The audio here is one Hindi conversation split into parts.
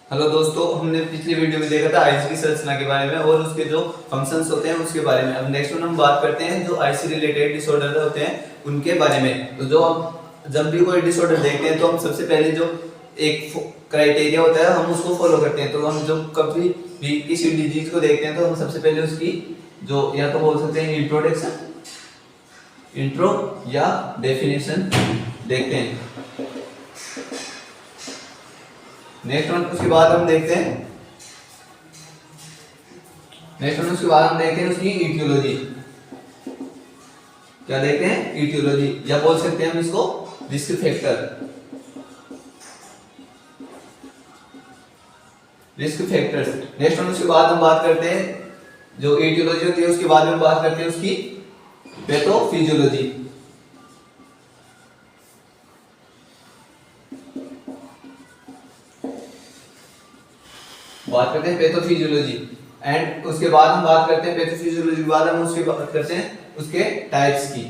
हेलो दोस्तों, हमने पिछली वीडियो में देखा था आईसी की संरचना के बारे में और उसके जो फंक्शंस होते हैं उसके बारे में। अब नेक्स्ट हम बात करते हैं जो आईसी रिलेटेड डिसऑर्डर होते हैं उनके बारे में। तो जो हम जब भी कोई डिसऑर्डर देखते हैं तो हम सबसे पहले जो एक क्राइटेरिया होता है हम उसको फॉलो करते हैं। तो हम जो कभी भी किसी डिजीज को देखते हैं तो हम सबसे पहले उसकी जो या तो बोल सकते हैं इंट्रो या डेफिनेशन देखते हैं। नेक्स्ट वन उसके बाद हम देखते हैं उसकी इटियोलॉजी। क्या देखते हैं? इटियोलॉजी, या बोल सकते हैं हम इसको रिस्क फैक्टर्स। नेक्स्ट वन उसके बाद हम बात करते हैं जो इटियोलॉजी होती है उसके बाद में बात करते हैं उसकी पैथोफिजियोलॉजी। बात करते हैं पैथोफिजियोलॉजी एंड उसके बाद हम बात करते हैं पैथोफिजियोलॉजी के बाद हम उसके बात करते हैं उसके टाइप्स की।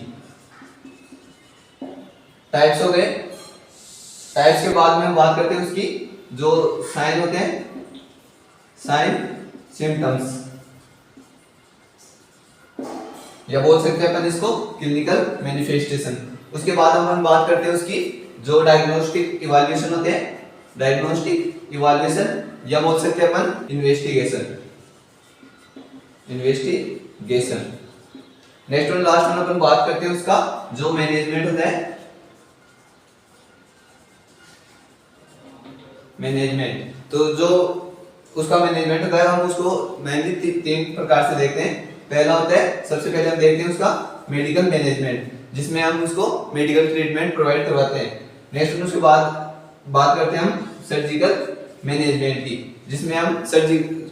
टाइप्स हो गए। टाइप्स के बाद में हम बात करते हैं उसकी जो साइन होते हैं, साइन सिम्टम्स, या बोल सकते हैं अपन इसको क्लिनिकल मैनिफेस्टेशन। उसके बाद हम बात करते हैं उसकी जो डायग्नोस्टिक इवैल्यूएशन होते हैं, डायग्नोस्टिक इवैल्यूएशन, या बोल सकते हैं अपन investigation. Next one last one अपन बात करते हैं उसका जो मैनेजमेंट होता है, मैनेजमेंट। तो जो उसका मैनेजमेंट होता है हम उसको मेनली तीन प्रकार से देखते हैं। पहला होता है, सबसे पहले हम देखते हैं उसका मेडिकल मैनेजमेंट, जिसमें हम उसको मेडिकल ट्रीटमेंट प्रोवाइड करवाते हैं। नेक्स्ट उसके बाद बात करते हैं हम सर्जिकल मैनेजमेंट की, जिसमें हम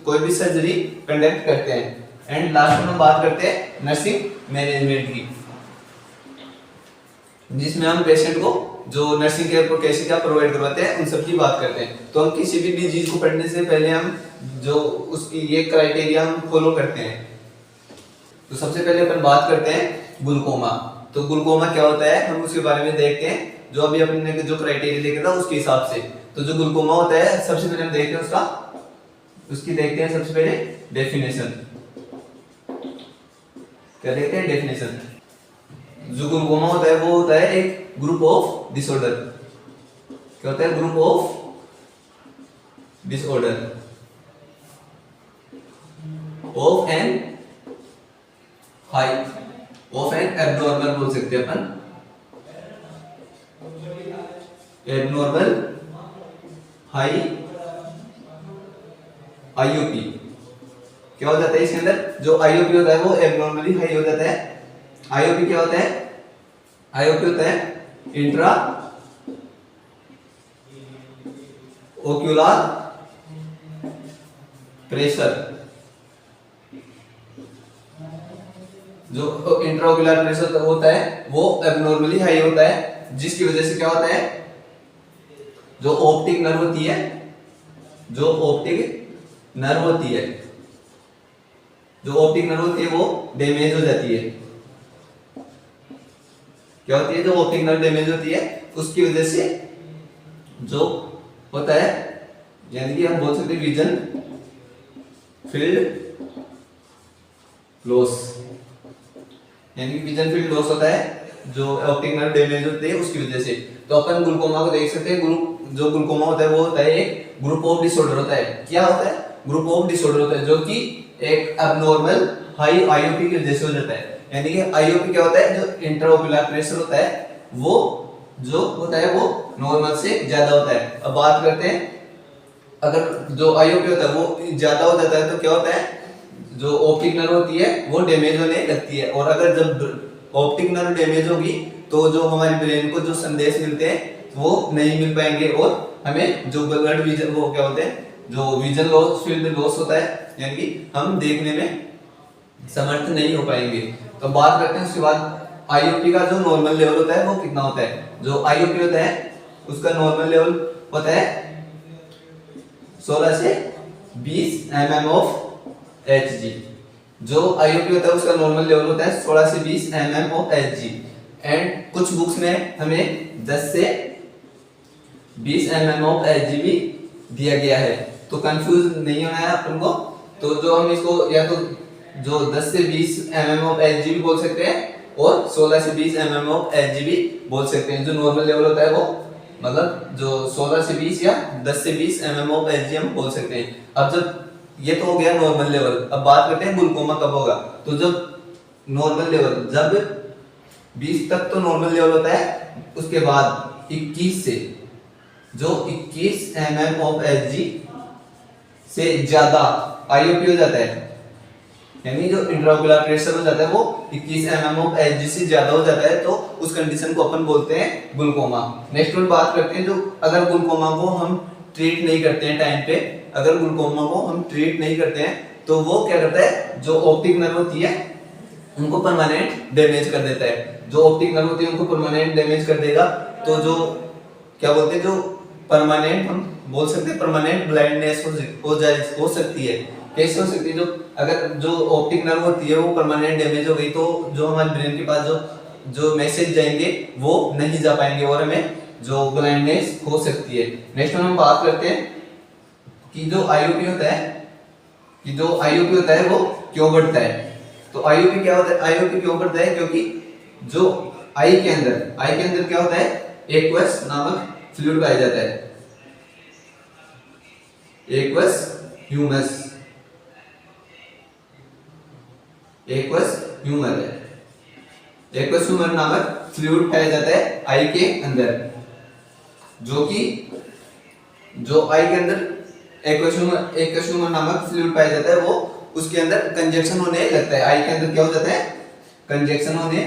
कोई भी सर्जरी कंडक्ट करते हैं। एंड लास्ट में हम बात करते हैं नर्सिंग मैनेजमेंट की, जिसमें हम पेशेंट को जो नर्सिंग केयर को कैसे क्या प्रोवाइड करवाते हैं उन सब की बात करते हैं। तो हम किसी भी डिजीज को पढ़ने से पहले हम जो उसकी ये क्राइटेरिया हम फॉलो करते हैं। तो सबसे पहले अपन बात करते हैं ग्लूकोमा। तो ग्लूकोमा क्या होता है हम उसके बारे में देखते हैं, जो अभी अपने जो क्राइटेरिया देखा था उसके हिसाब से। तो जो ग्लूकोमा होता है सबसे पहले हम देखते हैं उसकी देखते हैं सबसे पहले डेफिनेशन। क्या देखते हैं? डेफिनेशन। जो ग्लूकोमा होता है वो होता है एक ग्रुप ऑफ डिसऑर्डर। क्या होता है? Group of disorder of an abnormal बोल सकते हैं अपन, एब्नॉर्मल हाई आईओपी। क्या हो जाता है इसके अंदर? जो आईओपी होता है वो एब्नॉर्मली हाई हो जाता है। आईओपी क्या होता है? आईओपी होता है इंट्रा ओक्यूलर प्रेशर। जो इंट्राओक्यूलर प्रेशर होता है वो एब्नॉर्मली हाई होता है, जिसकी वजह से क्या होता है जो ऑप्टिक नर्व होती है, वो डैमेज हो जाती है। क्या होती है? जो ऑप्टिक नर्व डैमेज होती है उसकी वजह से जो होता है, यानी कि हम बोल सकते हैं विजन फील्ड लॉस, यानी कि विजन फील्ड लॉस होता है जो ऑप्टिक नर्व डैमेज होते हैं उसकी वजह से। तो अपन ग्लूकोमा को देख सकते हैं। जो ग्लूकोमा होता है वो होता है एक ग्रुप ऑफ डिसऑर्डर होता है। क्या होता है? ग्रुप ऑफ डिसऑर्डर होता है जो कि एक एब्नॉर्मल हाई आईओपी की वजह से हो जाता है। यानी कि आईओपी क्या होता है? जो इंट्राओक्यूलर प्रेशर होता है वो जो होता है वो नॉर्मल से ज्यादा होता है। अब बात करते हैं, अगर जो आईओपी होता है वो ज्यादा हो जाता है तो क्या होता है? जो ऑप्टिक नर्व होती है वो डैमेज होने लगती है, और अगर जब ऑप्टिक नर्व डैमेज होगी तो जो हमारी ब्रेन को जो संदेश मिलते हैं वो नहीं मिल पाएंगे, और हमें जो ब्लड विजन वो क्या होते हैं जो विजन लॉस फील्ड लॉस होता है, यानी कि हम देखने में समर्थ नहीं हो पाएंगे। तो बात करते हैं उसके बाद आईओपी का जो नॉर्मल लेवल होता है वो कितना होता है। जो आईओपी होता है उसका नॉर्मल लेवल होता है 16 से 20 mm ऑफ Hg। जो आईओपी होता है उसका नॉर्मल लेवल होता है 16 से 20 mm ऑफ Hg। एंड कुछ बुक्स में हमें 10 से 20 mm ऑफ Hg भी दिया गया है। तो कंफ्यूज नहीं होना है अपन को। तो जो हम इसको या तो जो 10 से 20 mm ऑफ Hg भी बोल सकते हैं और 16 से 20 mm ऑफ Hg भी बोल सकते हैं। जो नॉर्मल लेवल होता है वो मतलब जो 16 से 20 या 10 से 20 mm ऑफ Hg हम बोल सकते हैं। अब जब ये तो हो गया नॉर्मल लेवल, अब बात करते हैं ग्लूकोमा कब होगा। तो जब नॉर्मल लेवल जब 20 तक तो नॉर्मल लेवल होता है, उसके बाद 21 से जो 21 mm ऑफ Hg से ज्यादा IUP हो जाता है, यानी जो इंट्राओक्युलर प्रेशर हो जाता है वो 21 mm ऑफ Hg से ज्यादा हो जाता है, तो उस कंडीशन को अपन बोलते हैं ग्लूकोमा। नेक्स्ट वन बात करते हैं जो अगर ग्लूकोमा को हम ट्रीट नहीं करते हैं टाइम पे, अगर ग्लूकोमा को हम ट्रीट नहीं करते हैं तो वो क्या करता है, जो ऑप्टिक नर्व होती है उनको परमानेंट डैमेज कर देता है। जो ऑप्टिक नर्व होती है उनको परमानेंट डैमेज कर देगा, तो जो क्या बोलते हैं, जो परमानेंट हम बोल सकते हैं परमानेंट ब्लाइंडनेस हो सकती है। कैसे हो सकती है, जो अगर जो ऑप्टिक नर्व होती है वो परमानेंट डैमेज हो गई तो जो हमारे ब्रेन के पास जो मैसेज जाएंगे वो नहीं जा पाएंगे और हमें जो ब्लाइंडनेस हो सकती है। नेक्स्ट हम बात करते हैं कि जो IUP होता है वो क्यों बढ़ता है। तो IUP क्या होता है, IUP क्यों बढ़ता है, क्योंकि जो आई के अंदर क्या होता है, एक्वस नामक फ्लूइड पाया जाता है, एक्वस ह्यूमर नामक फ्लूइड पाया जाता है आई के अंदर, जो कि जो आई के अंदर एक्वस ह्यूमर नामक फ्लूइड पाया जाता है वो उसके अंदर कंजक्शन होने लगता है। आई के अंदर क्या हो जाता है, कंजक्शन होने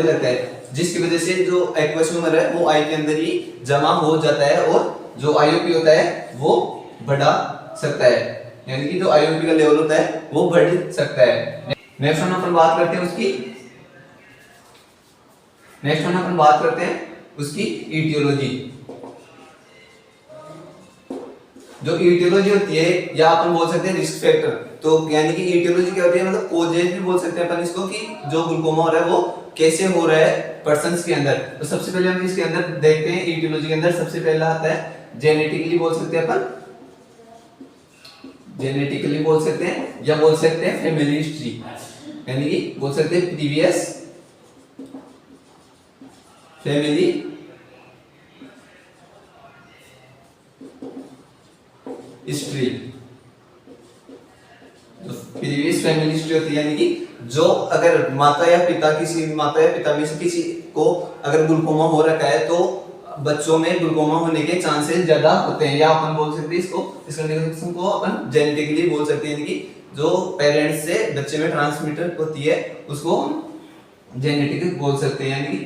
लगता है, जिसकी वजह से जो एक्वस ह्यूमर है वो आई के अंदर ही जमा हो जाता है और जो IUP होता है वो बढ़ा सकता है, यानी कि जो IUP का लेवल होता है वो बढ़ सकता है। नेक्स्ट वन अपन बात करते हैं उसकी ईटियोलॉजी। जो ईटियोलॉजी होती है या अपन बोल सकते हैं रिस्क फैक्टर, तो यानी कि ईटियोलॉजी क्या होती है, मतलब कोजेज भी बोल सकते हैं अपन इसको, कि जो ग्लूकोमा हो रहा है वो कैसे हो रहा है पर्सन्स के अंदर। तो सबसे पहले हम इसके अंदर देखते हैं, ईटियोलॉजी के अंदर सबसे पहला आता है जेनेटिकली बोल सकते हैं अपन, जेनेटिकली बोल सकते हैं या बोल सकते हैं फैमिली हिस्ट्री, यानी कि बोल सकते हैं प्रीवियस फैमिली हिस्ट्री। तो प्रीवियस फैमिली हिस्ट्री होती है, यानी कि जो अगर माता या पिता में से किसी को अगर ग्लूकोमा हो रखा है तो बच्चों में ग्लूकोमा होने के चांसेस ज्यादा होते हैं, या अपन बोल सकते हैं इस कंडीशन को अपन जेनेटिकली बोल सकते हैं, यानी कि जो पेरेंट्स से बच्चे में ट्रांसमिटर होती है उसको हम जेनेटिक बोल सकते हैं। यानी कि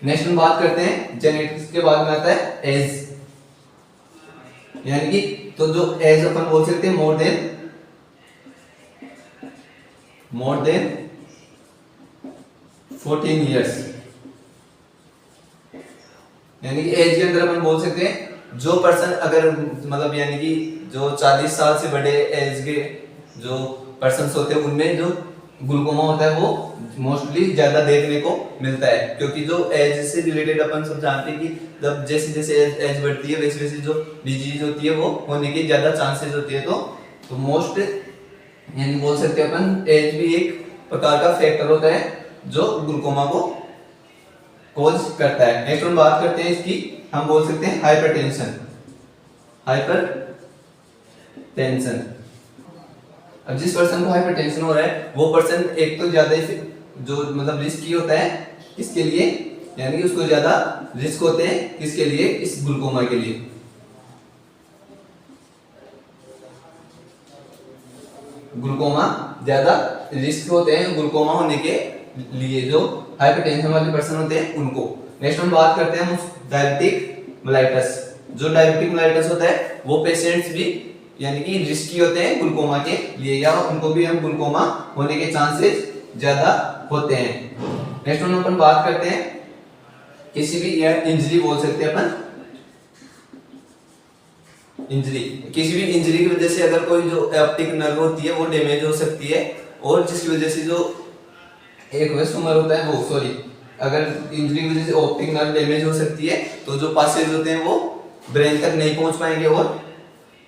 नेक्स्ट में बात करते हैं जेनेटिक्स के बाद में आता है एज, यानी कि तो जो एज अपन बोल सकते हैं मोर देन 14 इयर्स, यानी कि एज के अंदर अपन बोल सकते हैं जो पर्सन अगर मतलब यानी कि जो 40 साल से बड़े एज के जो पर्सन्स होते हैं उनमें जो ग्लूकोमा होता है वो मोस्टली ज्यादा देखने को मिलता है, क्योंकि जो एज से रिलेटेड अपन सब जानते हैं कि जब जैसे जैसे एज बढ़ती है वैसे वैसे जो डिजीज होती है वो होने की ज्यादा चांसेस होती है। तो मोस्ट यानी बोल सकते हैं अपन एज भी एक प्रकार का फैक्टर होता है जो ग्लूकोमा को कॉज करता है। नेक्स्ट हम बात करते हैं इसकी, हम बोल सकते हैं हाइपरटेंशन। अब जिस पर्सन को हाइपरटेंशन हो रहा है वो पर्सन एक तो ज्यादा जो मतलब रिस्की होता है किसके लिए, यानी कि उसको ज्यादा रिस्क होते हैं किसके लिए, इस ग्लूकोमा के लिए। ग्लूकोमा ज्यादा रिस्क होते हैं ग्लूकोमा होने के लिए जो हाइपरटेंशन वाले पर्सन होते हैं उनको। नेक्स्ट हम बात करते हैं डायबिटिक मेलाइटस। जो डायबिटिक मेलाइटस होता है वो पेशेंट्स भी यानी कि रिस्की होते हैं ग्लूकोमा के लिए, या उनको भी हम ग्लूकोमा होने के चांसेस ज्यादा होते हैं। नेक्स्ट हम अपन बात करते हैं किसी भी इंजरी बोल सकते हैं अपन, इंजरी किसी भी इंजरी की वजह से अगर कोई जो ऑप्टिक नर्व होती है वो डैमेज हो सकती है, और जिसकी वजह से जो एक वेस्टोमर होता है वो अगर इंजरी की वजह से ऑप्टिक नर्व डैमेज हो सकती है तो जो पासेज होते हैं वो ब्रेन तक नहीं पहुंच पाएंगे और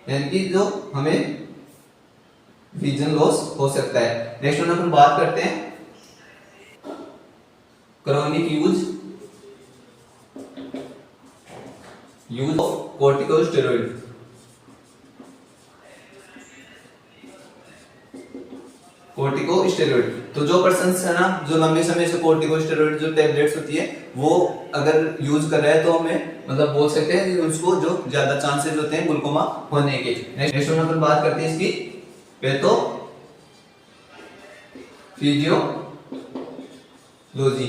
यानी कि जो हमें विजन लॉस हो सकता है। नेक्स्ट वन अपन बात करते हैं chronic use of corticosteroid. Corticosteroid, तो जो पर्सन है ना जो लंबे समय से कॉर्टिकोस्टेरॉइड जो टेबलेट्स होती है वो अगर यूज कर रहा है तो हमें मतलब बोल सकते हैं कि उसको जो ज्यादा चांसेस होते हैं ग्लूकोमा होने के। नेक्स्ट वन अपन बात करते हैं इसकी पैथोफिजियोलॉजी।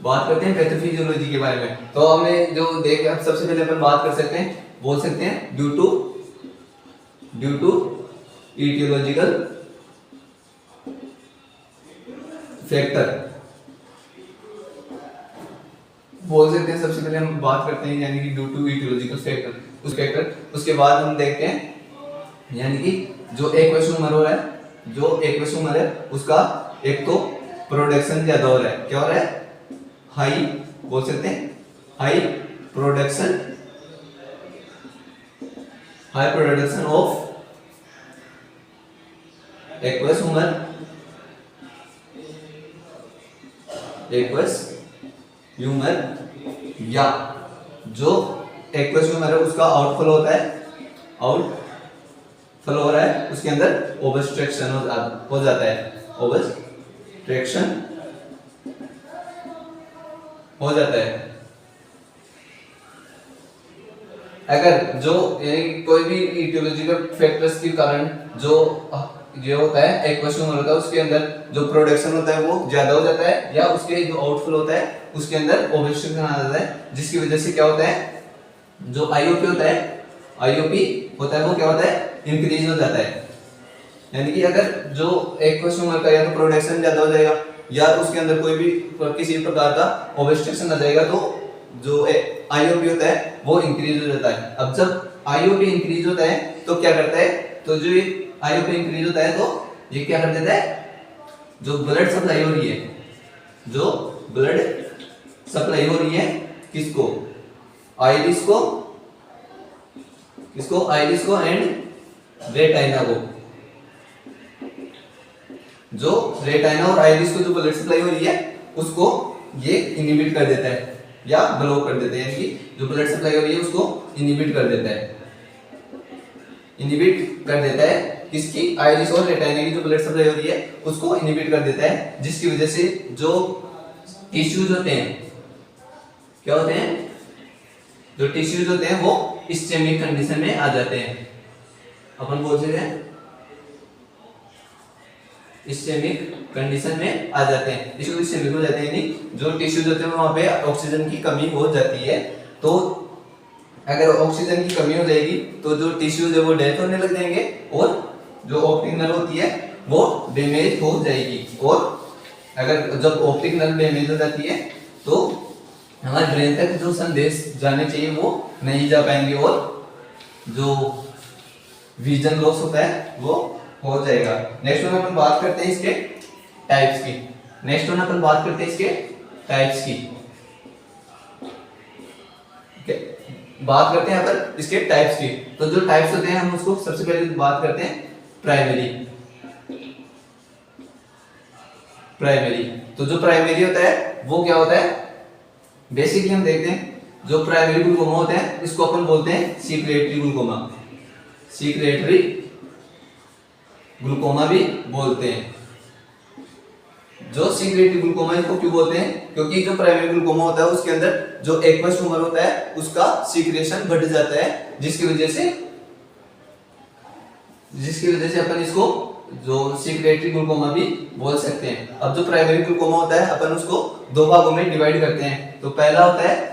बात करते हैं पैथोफिजियोलॉजी के बारे में। तो हमें जो देख अब सबसे पहले अपन बात कर सकते हैं, बोल सकते हैं ड्यू टू ईटियोलॉजिकल फैक्टर बोल सकते हैं। सबसे पहले हम बात करते हैं यानी कि ड्यू टू ईटियोलॉजिकल फैक्टर, उस फैक्टर। उसके बाद हम देखते हैं यानी कि जो एक्वस ह्यूमर है, जो एक्वस ह्यूमर है उसका एक तो प्रोडक्शन ज्यादा हो रहा है। क्या हो रहा है? हाई, बोल सकते हैं high production of aqueous humour या जो एक्वस ह्यूमर है उसका आउटफ्लो होता है, आउटफ्लो हो रहा है, उसके अंदर ओबस्ट्रक्शन हो जाता है, ओबस्ट्रक्शन हो जाता है। अगर जो कोई भी ईटियोलॉजिकल फैक्टर्स के कारण जो ये होता है एक्वस ह्यूमर होता है उसके अंदर जो प्रोडक्शन होता है वो ज्यादा हो जाता है, या उसके जो आउटफ्लो होता है उसके अंदर ओबस्ट्रक्शन आ जाता है, जिसकी वजह से क्या होता है जो आईओपी होता है वो क्या होता है इंक्रीज हो जाता है। यानी कि अगर जो एक्वस ह्यूमर का या तो प्रोडक्शन ज्यादा हो जाएगा या उसके अंदर कोई भी किसी प्रकार का ओबस्ट्रक्शन आ जाएगा तो जो आईओपी होता है वो इंक्रीज हो जाता है। अब जब आईओपी इंक्रीज होता है तो क्या करता है, तो जो आईओपी इंक्रीज होता है तो ये क्या कर देता है, जो ब्लड सप्लाई हो रही है, जो ब्लड सप्लाई हो रही है किसको, आइरिस को एंड रेटाइना को, जो रेटाइना और आइरिस को जो ब्लड सप्लाई हो रही है उसको ये इनहिबिट कर देता है या ब्लॉक कर देता है। यानी कि जो ब्लड सप्लाई हो रही है उसको इनहिबिट कर देता है, किसकी, आइरिस और रेटाइना की जो ब्लड सप्लाई हो रही है उसको इनहिबिट कर देता है, जिसकी वजह से जो टिश्यूज होते हैं क्या होते हैं, जो टिश्यूज होते हैं वो इस्चेमिक कंडीशन में आ जाते हैं। अपन बोल सकते हैं इस्चेमिक कंडीशन में आ जाते हैं, टिश्यू इस्चेमिक हो जाते हैं, यानी जो टिश्यूज होते हैं वहां पे ऑक्सीजन की कमी हो जाती है। तो अगर ऑक्सीजन की कमी हो जाएगी तो जो टिश्यूज है वो डेथ होने लग जाएंगे और जो ऑप्टिक नर्व होती है वो डैमेज हो जाएगी। और अगर जब ऑप्टिक नर्व डैमेज हो जाती है तो हमारे ब्रेन तक जो संदेश जाने चाहिए वो नहीं जा पाएंगे और जो विजन लॉस होता है वो हो जाएगा। नेक्स्ट वन अपन बात करते हैं इसके टाइप्स की। बात करते हैं यहाँ पर इसके टाइप्स की। तो जो टाइप्स होते हैं हम उसको सबसे पहले बात करते हैं प्राइमरी। तो जो प्राइमरी होता है वो क्या होता है, बेसिकली हम देखते हैं जो प्राइमरी ग्लूकोमा होते हैं इसको अपन बोलते हैं सीक्रेटरी ग्लूकोमा भी बोलते हैं। जो सीक्रेटरी ग्लूकोमा इसको क्यों बोलते हैं, क्योंकि जो प्राइमरी ग्लूकोमा होता है उसके अंदर जो एक्वस ह्यूमर होता है उसका सीक्रेशन बढ़ जाता है, जिसकी वजह से अपन इसको जो सीक्रेटरी ग्लूकोमा भी बोल सकते हैं। अब जो प्राइमरी ग्लूकोमा होता है अपन उसको दो भागों में डिवाइड करते हैं। तो पहला होता है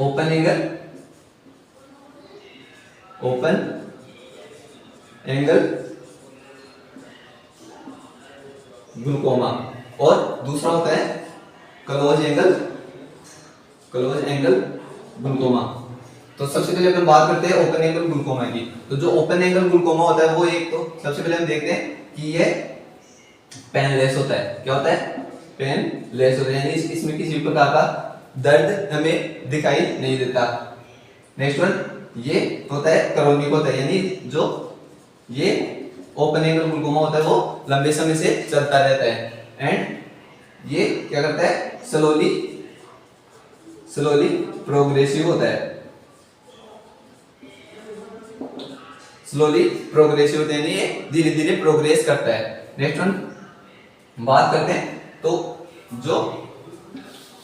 ओपन एंगल ग्लूकोमा और दूसरा होता है क्लोज एंगल ग्लूकोमा। तो सबसे पहले अपन बात करते हैं ओपन एंगल ग्लूकोमा की। तो जो ओपन एंगल ग्लूकोमा होता है वो एक तो सबसे पहले हम देखते हैं कि ये पेनलेस होता है। क्या होता है? पेनलेस होता है, यानी इसमें किसी प्रकार का दर्द हमें दिखाई नहीं देता। नेक्स्ट वन ये होता है क्रोनिक होता है, यानी जो ये ओपन एंगल ग्लूकोमा होता है वो लंबे समय से चलता रहता है, एंड ये क्या करता है स्लोली प्रोग्रेसिव होता है, स्लोली प्रोग्रेसिव होता है, यानी ये धीरे धीरे प्रोग्रेस करता है। नेक्स्ट वन बात करते हैं, तो जो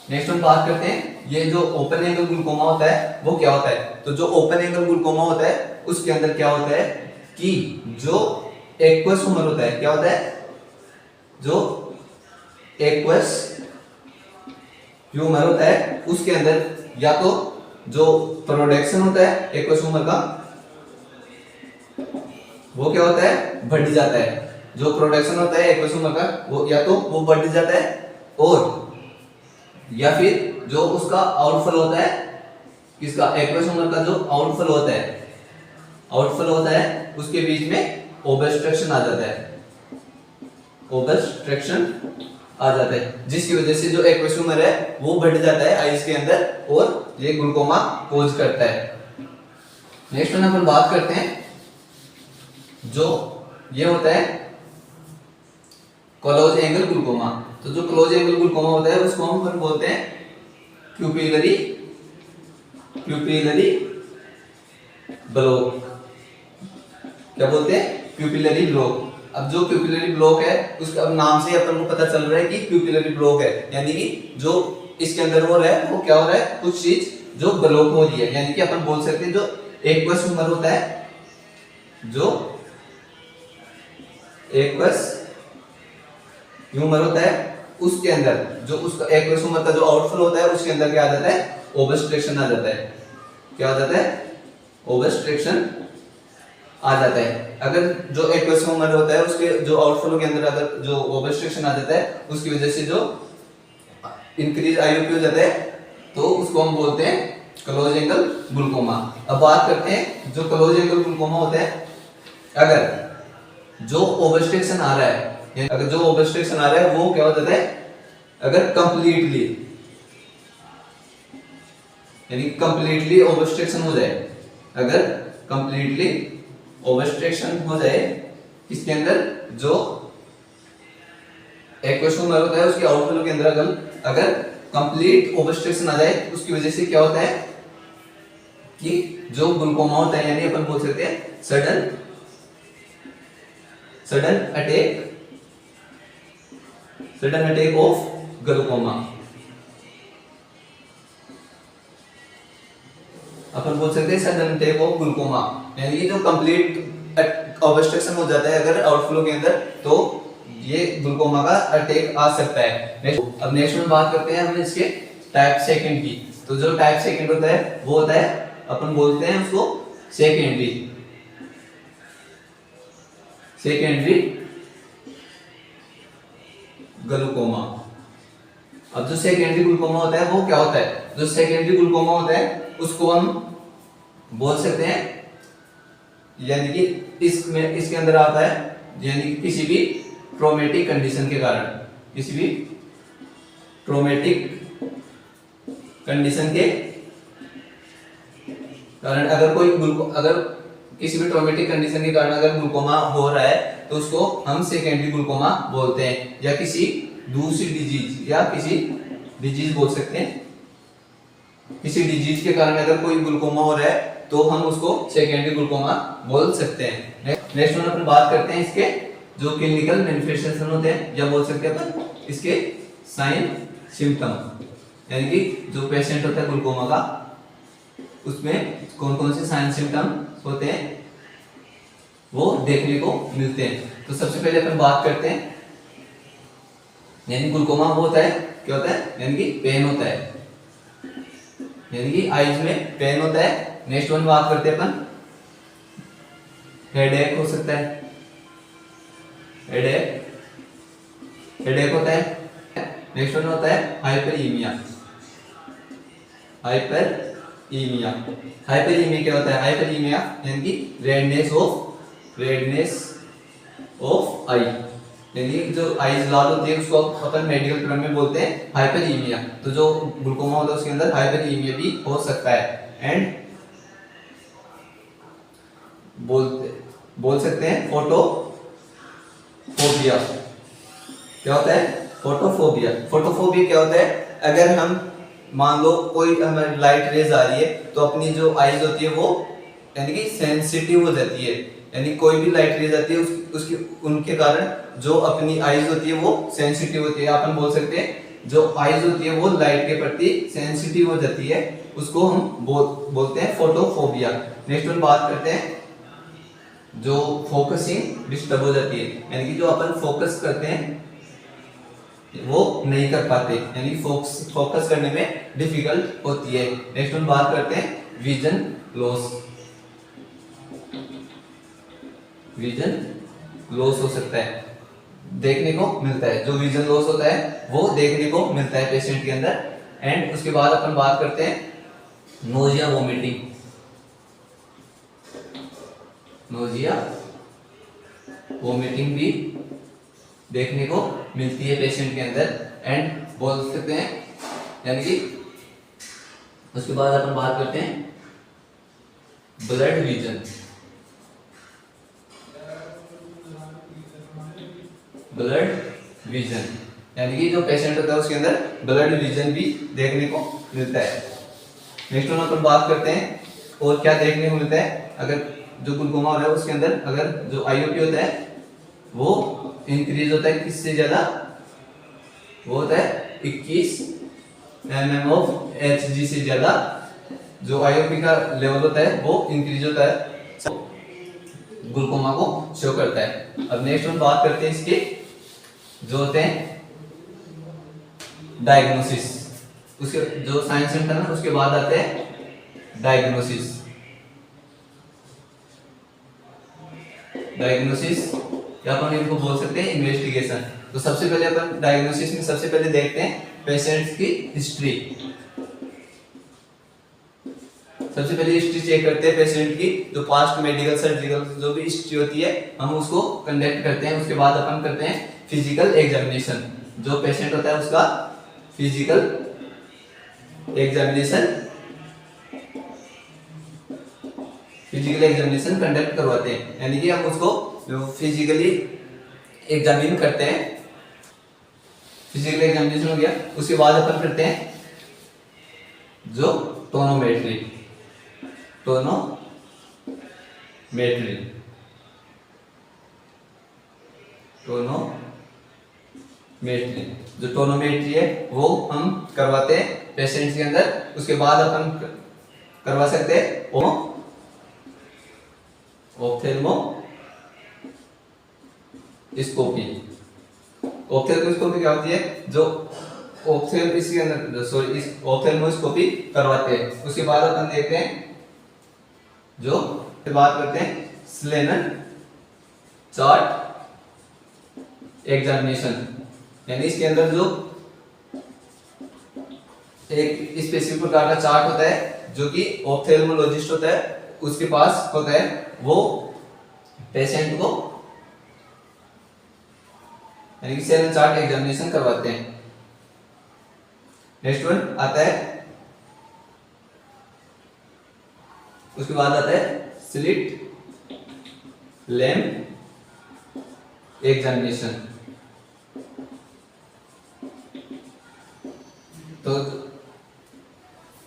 नेक्स्ट वन बात करते हैं ये जो ओपन एंगल ग्लूकोमा होता है वो क्या होता है। तो जो ओपन एंगल ग्लूकोमा होता है उसके अंदर क्या होता है कि जो एक्वस ह्यूमर होता है, क्या होता है जो एक्वस ह्यूमर होता है उसके अंदर या तो जो प्रोडक्शन होता है एक्वस ह्यूमर का वो क्या होता है बढ़ जाता है, जो प्रोडक्शन होता है एक्वस ह्यूमर का वो या तो वो बढ़ जाता है, और या फिर जो उसका आउटफ्लो होता है किसका एक्वस ह्यूमर का जो आउटफ्लो होता है उसके बीच में ओब्स्ट्रक्शन आ जाता है, जिसकी वजह से जो एक्वस ह्यूमर है वो बढ़ जाता है आइस के अंदर और ये ग्लूकोमा कोज करता है। नेक्स्ट वन अपन बात करते हैं जो ये होता है क्लोज एंगल ग्लूकोमा। तो जो क्लोज एंगल ग्लूकोमा होता है उसको हम अपन बोलते हैं प्यूपिलरी ब्लॉक। क्या बोलते हैं प्यूपिलरी ब्लॉक। अब जो प्यूपिलरी ब्लॉक है उसका अब नाम से अपन को पता चल रहा है कि प्यूपिलरी ब्लॉक है, यानी कि जो इसके अंदर हो रहा है वो क्या हो रहा है कुछ चीज जो ब्लॉक हो रही है, यानी कि अपन बोल सकते हैं जो एक्वस ह्यूमर होता है, जो एक्वस ह्यूमर होता है उसके अंदर जो उसका एक्वस ह्यूमर का जो आउटफ्लो होता है उसके अंदर क्या आ जाता है ओब्स्ट्रक्शन आ जाता है। क्या आ जाता है ओब्स्ट्रक्शन आ जाता है। अगर जो एक्वस ह्यूमर होता है उसके जो आउटफ्लो के अंदर अगर जो ओब्स्ट्रक्शन आ जाता है उसकी वजह से जो इंक्रीज आईओपी हो जाता है तो उसको हम बोलते हैं क्लोज एंगल ग्लूकोमा। अब बात करते हैं जो क्लोज एंगल ग्लूकोमा होता है, अगर जो ओब्स्ट्रक्शन आ रहा है वो क्या हो जाता है अगर कंप्लीटली ओब्स्ट्रक्शन हो जाए, अगर कंप्लीटली ओब्स्ट्रक्शन हो जाए इसके अंदर जो एक्वस ह्यूमर होता है उसके आउटफ्लो के अंदर अगर कंप्लीट ओब्स्ट्रक्शन आ जाए उसकी वजह से क्या होता है कि जो ग्लूकोमा होता है, यानी अपन बोल सकते हैं सडन अटैक ऑफ ग्लूकोमा। अपन बोल सकते हैं सडन अटैक ऑफ ग्लूकोमा, यानी कि जो कंप्लीट ऑब्स्ट्रक्शन हो जाता है अगर आउटफ्लो के अंदर तो ये ग्लूकोमा का अटैक आ सकता है। अब नेक्स्ट में बात करते हैं हम इसके टाइप सेकंड की। तो जो टाइप सेकंड होता है वो होता है अपन बोलते हैं उसको सेकेंडरी ग्लूकोमा। अब जो सेकेंडरी ग्लूकोमा होता है वो क्या होता है, जो सेकेंडरी ग्लूकोमा होता है उसको हम बोल सकते हैं, यानी कि इसके अंदर आता है यानी कि किसी भी ट्रोमेटिक कंडीशन के कारण, अगर किसी भी ट्रोमेटिक कंडीशन के कारण अगर ग्लूकोमा हो रहा है तो उसको हम सेकेंडरी ग्लूकोमा बोलते हैं, या किसी दूसरी डिजीज या किसी डिजीज बोल सकते हैं। किसी डिजीज के कारण अगर कोई ग्लूकोमा हो रहा है तो हम उसको सेकेंडरी ग्लूकोमा बोल सकते हैं। नेक्स्ट वन अपन बात करते हैं इसके जो क्लिनिकल मैनिफेस्टेशन होते हैं, या बोल सकते हैं अपन इसके साइन सिम्टम, यानी कि जो पेशेंट होता है ग्लूकोमा का उसमें कौन कौन से साइन सिम्टम होते हैं वो देखने को मिलते हैं। तो सबसे पहले अपन बात करते हैं, यानी ग्लूकोमा वो होता है क्या होता है, यानी कि पेन होता है, यानी कि आईज में पेन होता है। नेक्स्ट वन बात करते हैं अपन हेडेक हो सकता है, हेडेक होता है। नेक्स्ट वन होता है हाइपरईमिया क्या होता है, हाइपरईमिया यानी कि रेडनेस ऑफ आई, यानी जो आईज लाल होती है उसको अपन मेडिकल टर्म में बोलते हैं हाइपरईमिया। तो जो ग्लूकोमा होता है उसके अंदर हाइपरईमिया भी हो सकता है। एंड बोल सकते हैं फोटोफोबिया। क्या होता है फोटोफोबिया? फोटोफोबिया क्या होता है? अगर हम मान लो कोई हमारी लाइट रेज आ रही है तो अपनी जो आईज होती है वो यानी कि सेंसिटिव हो जाती है, यानी कोई भी लाइट रेज आती है उसकी उनके कारण जो अपनी आईज होती है वो सेंसिटिव होती है। अपन बोल सकते हैं जो आईज होती है वो लाइट के प्रति सेंसिटिव हो जाती है, उसको हम बोलते हैं फोटोफोबिया। नेक्स्ट वन बात करते हैं जो फोकसिंग डिस्टर्ब हो जाती है, यानी कि जो अपन फोकस करते हैं वो नहीं कर पाते, यानी फोकस करने में डिफिकल्ट होती है। नेक्स्ट वन बात करते हैं विजन लॉस। विजन लॉस हो सकता है, देखने को मिलता है। जो विजन लॉस होता है वो देखने को मिलता है पेशेंट के अंदर। एंड उसके बाद अपन बात करते हैं नोजिया वोमिटिंग। नोजिया वोमिटिंग भी देखने को मिलती है पेशेंट के अंदर। एंड बोल सकते हैं यानी कि उसके बाद अपन बात करते हैं ब्लड विजन। ब्लड विजन यानी कि जो पेशेंट होता है उसके अंदर ब्लड विजन भी देखने को मिलता है। नेक्स्ट वन अपन बात करते हैं और क्या देखने को मिलता है। अगर जो ग्लूकोमा हो रहा है उसके अंदर अगर जो आईओपी होता है वो इंक्रीज होता है किससे ज्यादा? वो होता है 21 mm ऑफ Hg से ज्यादा जो आईओपी का लेवल होता है वो इंक्रीज होता है, ग्लूकोमा को शो करता है। अब नेक्स्ट हम बात करते हैं इसके जो होते हैं डायग्नोसिस। उसके जो साइंस सेंटर है उसके बाद आते हैं डायग्नोसिस। डायग्नोसिस या अपन इनको बोल सकते हैं इन्वेस्टिगेशन। तो सबसे पहले अपन डायग्नोसिस में सबसे पहले देखते हैं पेशेंट्स की हिस्ट्री। सबसे पहले हिस्ट्री चेक करते हैं पेशेंट की, जो पास्ट मेडिकल सर्जिकल जो भी हिस्ट्री होती है हम उसको कंडक्ट करते हैं। उसके बाद अपन करते हैं फिजिकल एग्जामिनेशन। जो पेशेंट होता है उसका फिजिकल एग्जामिनेशन कंडक्ट करवाते हैं, यानी कि हम उसको जो फिजिकली एग्जामिन करते हैं। फिजिकल एग्जामिनेशन हो गया, उसके बाद अपन करते हैं जो टोनोमेट्री। जो टोनोमेट्री है वो हम करवाते हैं पेशेंट्स के अंदर। उसके बाद अपन करवा सकते हैं ऑप्थेल्मोस्कोपी। ऑप्थेल्मोस्कोपी क्या होती है? जो ऑप्थेल्मोस्कोपी करवाते हैं। उसके बाद अपन देखते हैं जो बात करते हैं स्लेनन चार्ट एग्जामिनेशन, यानी इसके अंदर जो एक स्पेसिफिक प्रकार का चार्ट होता है जो कि ऑप्थेल्मोलॉजिस्ट होता है उसके पास होता है, वो पेशेंट को यानी कि स्लेनन चार्ट एग्जामिनेशन करवाते हैं। नेक्स्ट वन आता है, उसके बाद आता है स्लिट लैम्प एग्जामिनेशन। तो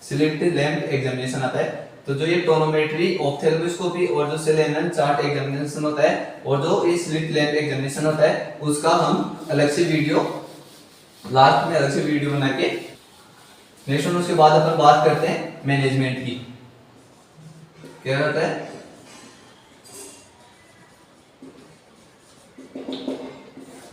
स्लिट लैम्प एग्जामिनेशन आता है। तो जो ये टोनोमेट्री, ऑप्थेल्मोस्कोपी और जो स्लेनन चार्ट एग्जामिनेशन होता है और जो ये स्लिट लैम्प एग्जामिनेशन होता है उसका हम अलग से वीडियो लास्ट में अलग से वीडियो बना के नेक्स्ट। उसके बाद अपन बात करते हैं मैनेजमेंट की। क्या होता है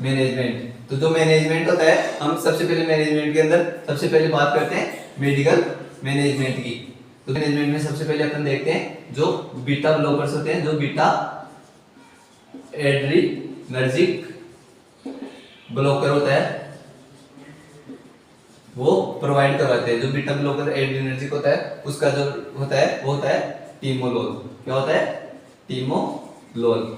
मैनेजमेंट? तो जो मैनेजमेंट होता है हम सबसे पहले मैनेजमेंट के अंदर सबसे पहले बात करते हैं मेडिकल मैनेजमेंट की। तो मैनेजमेंट में सबसे पहले अपन देखते हैं जो बीटा ब्लॉकर्स होते हैं, जो बीटा एड्रीनर्जिक ब्लॉकर होता है वो प्रोवाइड करवाते हैं। जो बीटा ब्लॉकर एड्रीनर्जिक होता है उसका जो होता है वो होता है टीमोलोल। क्या होता है? टीमोलोल।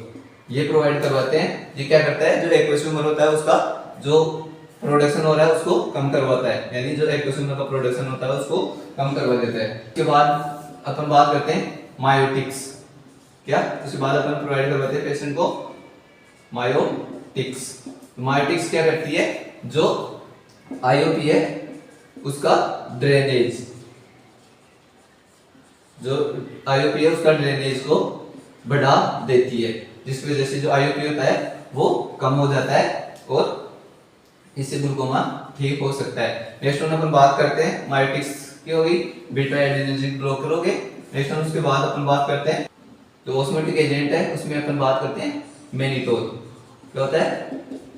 ये प्रोवाइड करवाते हैं। ये क्या करता है? जो एक्वस ह्यूमर होता है उसका जो प्रोडक्शन हो रहा है उसको कम करवाता है, यानी जो एक्वस ह्यूमर का प्रोडक्शन होता है उसको कम करवा देता है। उसके बाद अपन बात करते हैं मायोटिक्स। क्या, उसके बाद अपन प्रोवाइड करवाते हैं पेशेंट को मायोटिक्स। मायोटिक्स क्या करती है, जो आईओपी है उसका ड्रेनेज, जो आईओपी है उसका ड्रेनेज को बढ़ा देती है, जिसकी वजह से जो आईओपी होता है वो कम हो जाता है और इससे ग्लूकोमा ठीक हो सकता है। नेक्स्ट वन अपन बात करते हैं मायोटिक्स की होगी, बीटा एडेनोसिन ब्लॉकर हो गए। नेक्स्ट वन उसके बाद अपन बात करते हैं जो ऑस्मोटिक एजेंट है, उसमें अपन बात करते हैं मैनिटोल। क्या होता है,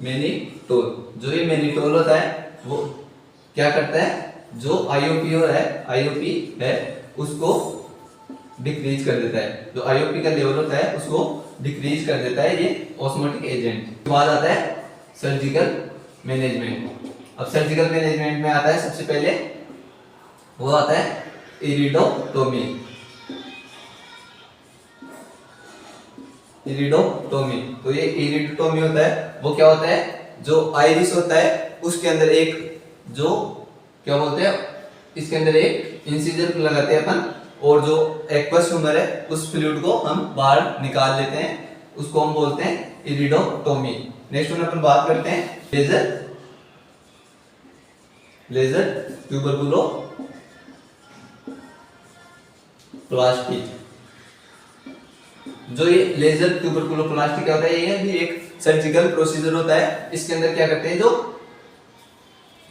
मैनिटोल। जो ये मैनिटोल होता है वो क्या करता है, जो आईओपी है उसको डिक्रीज कर देता है, जो आईओपी का लेवल होता है उसको डिक्रीज कर देता है ये ऑस्मोटिक एजेंट। उसके बाद आता है सर्जिकल मैनेजमेंट। अब सर्जिकल मैनेजमेंट में आता है सबसे पहले वो आता है इरिडोटोमी। इरिडोटोमी, तो ये इरिडोटोमी होता है वो क्या होता है, जो आइरिस होता है उसके अंदर एक जो क्या बोलते हैं, इसके अंदर एक इंसिजर लगाते हैं अपन, और जो एक्वस ह्यूमर है उस फ्लूइड को हम बाहर निकाल लेते हैं, उसको हम बोलते हैं इरिडोटोमी। नेक्स्ट वन अपन बात करते हैं लेजर ट्यूबरकुलोप्लास्टी। जो ये लेजर ट्यूबरकुलोप्लास्टी क्या होता है, ये भी एक सर्जिकल प्रोसीजर होता है। इसके अंदर क्या करते हैं, जो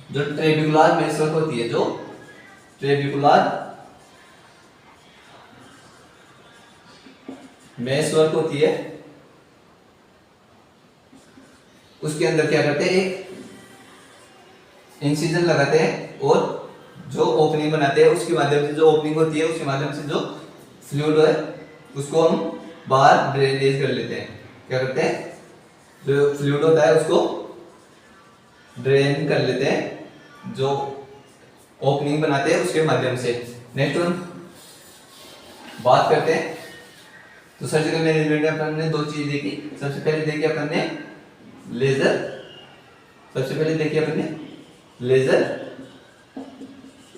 ट्रेबिकुलर मेसवर्क होती है, जो ट्रेबिकुलर मेसवर्क होती है उसके अंदर क्या करते हैं, एक इंसिजन लगाते हैं और जो ओपनिंग बनाते हैं उसके माध्यम से, जो ओपनिंग होती है उसके माध्यम से जो फ्लूइड है उसको हम बाहर ड्रेनेज कर लेते हैं। क्या करते हैं, जो फ्लूइड होता है उसको ड्रेन कर लेते हैं, जो ओपनिंग बनाते हैं उसके माध्यम से। नेक्स्ट वन बात करते हैं, तो सर्जिकल मैनेजमेंट में अपन ने दो चीज देखी। सबसे पहले देखी अपन ने लेजर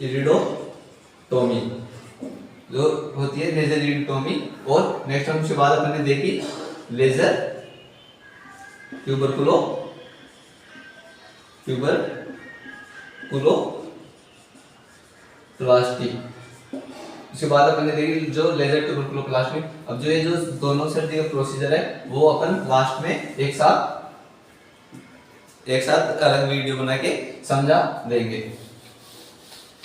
इरिडोटोमी जो होती है, लेजर इरिडोटोमी। और नेक्स्ट वन के बाद अपन ने देखी लेजर ट्यूबरकुलोप्लास्टी। उसके बाद अपन ने देखी जो लेजर ट्यूबरकुलोप्लास्टी। अब जो ये जो दोनों सर्जिकल प्रोसीजर है वो अपन लास्ट में एक साथ अलग वीडियो बना के समझा देंगे।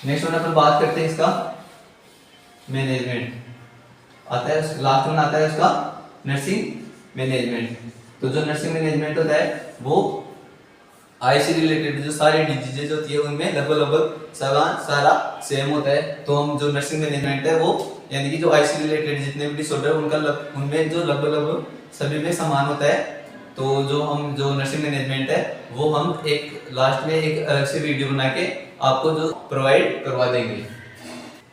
नेक्स्ट वन अपन बात करते हैं इसका मैनेजमेंट आता है, लास्ट वन आता है उसका नर्सिंग मैनेजमेंट। तो जो नर्सिंग मैनेजमेंट होता है वो आई से रिलेटेड जो सारी डिजीजेज होती है उनमें लगभग सारा सेम होता है। तो हम जो नर्सिंग मैनेजमेंट है वो यानी कि जो आई से रिलेटेड जितने भी डिसऑर्डर उनमें जो लगभग सभी में समान होता है। तो जो नर्सिंग मैनेजमेंट है वो हम एक लास्ट में एक अलग से वीडियो बना के आपको जो प्रोवाइड करवा देंगे।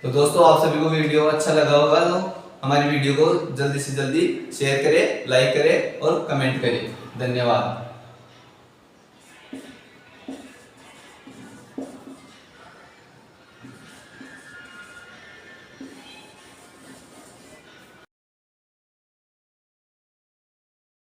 तो दोस्तों आप सभी को वीडियो अच्छा लगा होगा तो हमारी वीडियो को जल्दी से जल्दी शेयर करें, लाइक करें और कमेंट करें। धन्यवाद।